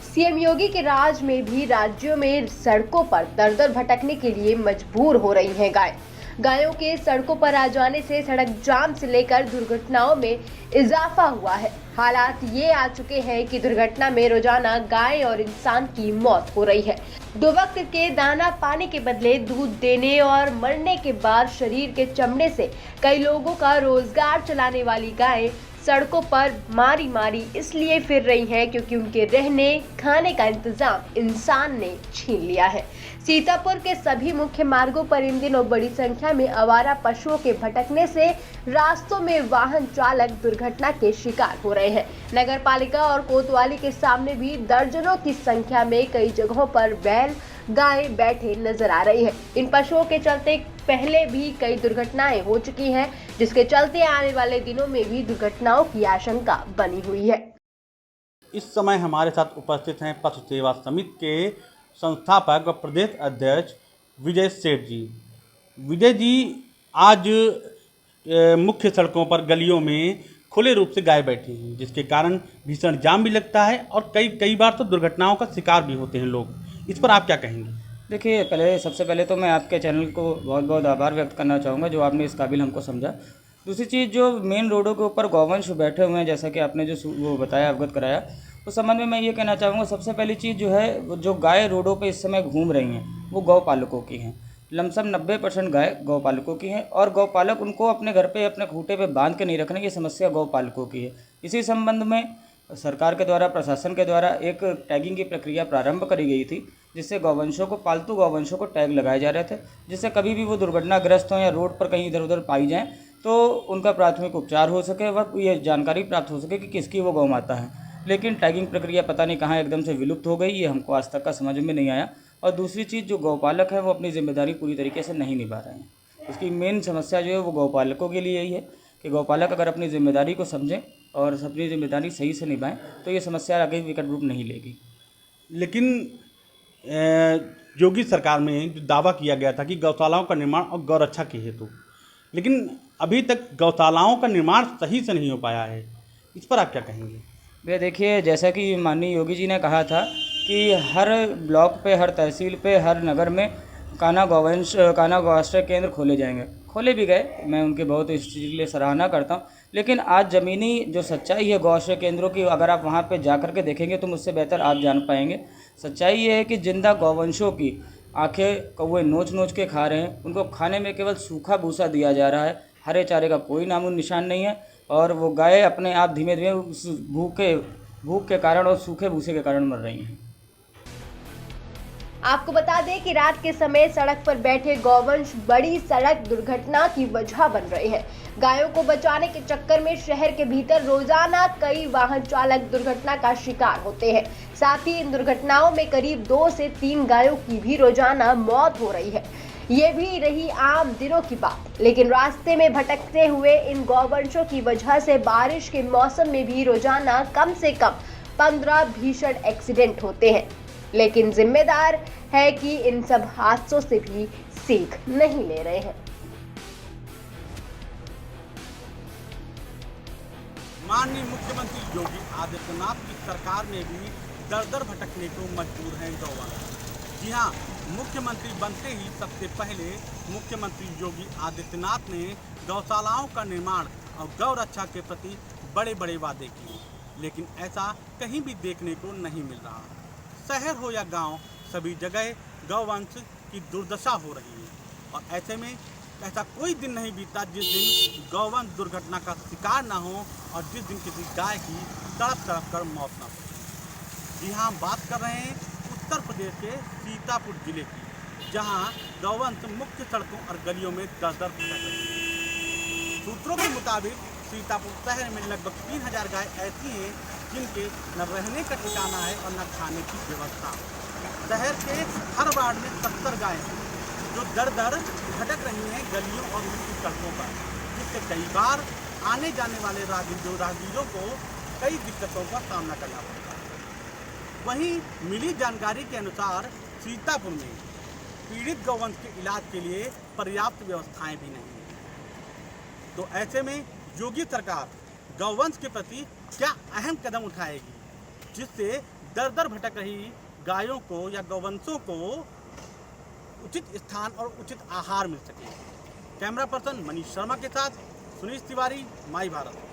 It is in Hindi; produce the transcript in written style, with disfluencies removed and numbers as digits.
सीएम योगी के राज में भी राज्यों में सड़कों पर दर-दर भटकने के लिए मजबूर हो रही हैं गाय। गायों के सड़कों पर आ जाने से सड़क जाम से लेकर दुर्घटनाओं में इजाफा हुआ है। हालात ये आ चुके हैं कि दुर्घटना में रोजाना गाय और इंसान की मौत हो रही है। 2 वक्त के दाना पानी के बदले दूध देने और मरने के बाद शरीर के चमड़े से कई लोगों का रोजगार चलाने वाली गायें सड़कों पर मारी मारी इसलिए फिर रही हैं क्योंकि उनके रहने खाने का इंतजाम इंसान ने छीन लिया है। सीतापुर के सभी मुख्य मार्गों पर इन दिनों बड़ी संख्या में आवारा पशुओं के भटकने से रास्तों में वाहन चालक दुर्घटना के शिकार हो रहे हैं। नगर पालिका और कोतवाली के सामने भी दर्जनों की संख्या में कई जगहों पर बैल गायें बैठे नजर आ रही है। इन पशुओं के चलते पहले भी कई दुर्घटनाएं हो चुकी हैं, जिसके चलते आने वाले दिनों में भी दुर्घटनाओं की आशंका बनी हुई है। इस समय हमारे साथ उपस्थित हैं पशु सेवा समिति के संस्थापक व प्रदेश अध्यक्ष विजय सेठ जी। विजय जी, आज मुख्य सड़कों पर गलियों में खुले रूप से गाय बैठी हैं, जिसके कारण भीषण जाम भी लगता है और कई बार तो दुर्घटनाओं का शिकार भी होते हैं लोग। इस पर आप क्या कहेंगे? देखिए, सबसे पहले तो मैं आपके चैनल को बहुत बहुत आभार व्यक्त करना चाहूँगा जो आपने इस काबिल हमको समझा। दूसरी चीज़, जो मेन रोडों के ऊपर गौवंश बैठे हुए हैं, जैसा कि आपने जो वो बताया, अवगत कराया, उस संबंध में मैं ये कहना चाहूँगा, सबसे पहली चीज़ जो है, जो गाय रोडों पे इस समय घूम रही हैं वो गौपालकों की हैं। लमसम 90% गाय गौपालकों की हैं और गौपालक उनको अपने घर पे अपने खूंटे पे बांध के नहीं रखने की समस्या गौपालकों की है। इसी संबंध में सरकार के द्वारा, प्रशासन के द्वारा एक टैगिंग की प्रक्रिया प्रारंभ करी गई थी, जिससे गौवंशों को, पालतू गौवंशों को टैग लगाए जा रहे थे, जिससे कभी भी वो दुर्घटनाग्रस्त हों या रोड पर कहीं इधर उधर पाई जाएं तो उनका प्राथमिक उपचार हो सके व ये जानकारी प्राप्त हो सके कि किसकी वो गौ माता है। लेकिन टैगिंग प्रक्रिया पता नहीं कहाँ एकदम से विलुप्त हो गई, ये हमको आज तक का समझ में नहीं आया। और दूसरी चीज़, जो गौपालक है वो अपनी जिम्मेदारी पूरी तरीके से नहीं निभा रहे हैं। इसकी मेन समस्या जो है वो गौपालकों के लिए यही है कि गौपालक अगर अपनी जिम्मेदारी को समझें और अपनी जिम्मेदारी सही से निभाएं तो ये समस्या आगे विकट रूप नहीं लेगी। लेकिन योगी सरकार में जो दावा किया गया था कि गौशालाओं का निर्माण और गौरक्षा के हेतु, लेकिन अभी तक गौशालाओं का निर्माण सही से नहीं हो पाया है। इस पर आप क्या कहेंगे? भैया देखिए, जैसा कि माननीय योगी जी ने कहा था कि हर ब्लॉक पे, हर तहसील पे, हर नगर में कान्हा गौआश्रय केंद्र खोले जाएंगे। खोले भी गए, मैं उनके बहुत इस चीज़ के लिए सराहना करता हूँ। लेकिन आज ज़मीनी जो सच्चाई है गौआश्रय केंद्रों की, अगर आप वहाँ पे जा कर के देखेंगे तो मुझसे बेहतर आप जान पाएंगे। सच्चाई ये है कि जिंदा गौवंशों की आंखें कौवे नोच नोच के खा रहे हैं। उनको खाने में केवल सूखा भूसा दिया जा रहा है, हरे चारे का कोई नामो निशान नहीं है। और वो गाय अपने आप धीमे धीमे उस भूख के कारण और सूखे भूसे के कारण मर रही हैं। आपको बता दें कि रात के समय सड़क पर बैठे गौवंश बड़ी सड़क दुर्घटना की वजह बन रहे हैं। गायों को बचाने के चक्कर में शहर के भीतर रोजाना कई वाहन चालक दुर्घटना का शिकार होते हैं। साथ ही इन दुर्घटनाओं में करीब 2 से 3 गायों की भी रोजाना मौत हो रही है। ये भी रही आम दिनों की बात, लेकिन रास्ते में भटकते हुए इन गौवंशों की वजह से बारिश के मौसम में भी रोजाना कम से कम 15 भीषण एक्सीडेंट होते हैं। लेकिन जिम्मेदार है कि इन सब हादसों से भी सीख नहीं ले रहे हैं। माननीय मुख्यमंत्री योगी आदित्यनाथ की सरकार में भी दर भटकने को मजबूर हैं गौवाला। जी हाँ, मुख्यमंत्री बनते ही सबसे पहले मुख्यमंत्री योगी आदित्यनाथ ने गौशालाओं का निर्माण और गौ रक्षा के प्रति बड़े बड़े वादे किए, लेकिन ऐसा कहीं भी देखने को नहीं मिल रहा। शहर हो या गांव, सभी जगह गौवंश की दुर्दशा हो रही है। और ऐसे में ऐसा कोई दिन नहीं बीता जिस दिन गौवंश दुर्घटना का शिकार ना हो और जिस दिन किसी गाय की तड़प कर मौत ना हो। जी हाँ, बात कर रहे हैं उत्तर प्रदेश के सीतापुर जिले की, जहां गौवंश मुख्य सड़कों और गलियों में दर भटक रही है। सूत्रों के मुताबिक सीतापुर शहर में लगभग 3000 गाय ऐसी हैं जिनके न रहने का ठिकाना है और न खाने की व्यवस्था। शहर के हर वार्ड में 70 गायें हैं जो दर भटक रही हैं गलियों और मुख्य सड़कों पर, जिससे कई बार आने जाने वाले राहगीरों को कई दिक्कतों का सामना करना पड़ता है। वहीं मिली जानकारी के अनुसार सीतापुर में पीड़ित गौवंश के इलाज के लिए पर्याप्त व्यवस्थाएं भी नहीं हैं। तो ऐसे में योगी सरकार गौवंश के प्रति क्या अहम कदम उठाएगी जिससे दर दर भटक रही गायों को या गौवंशों को उचित स्थान और उचित आहार मिल सके। कैमरा पर्सन मनीष शर्मा के साथ सुनील तिवारी, माई भारत।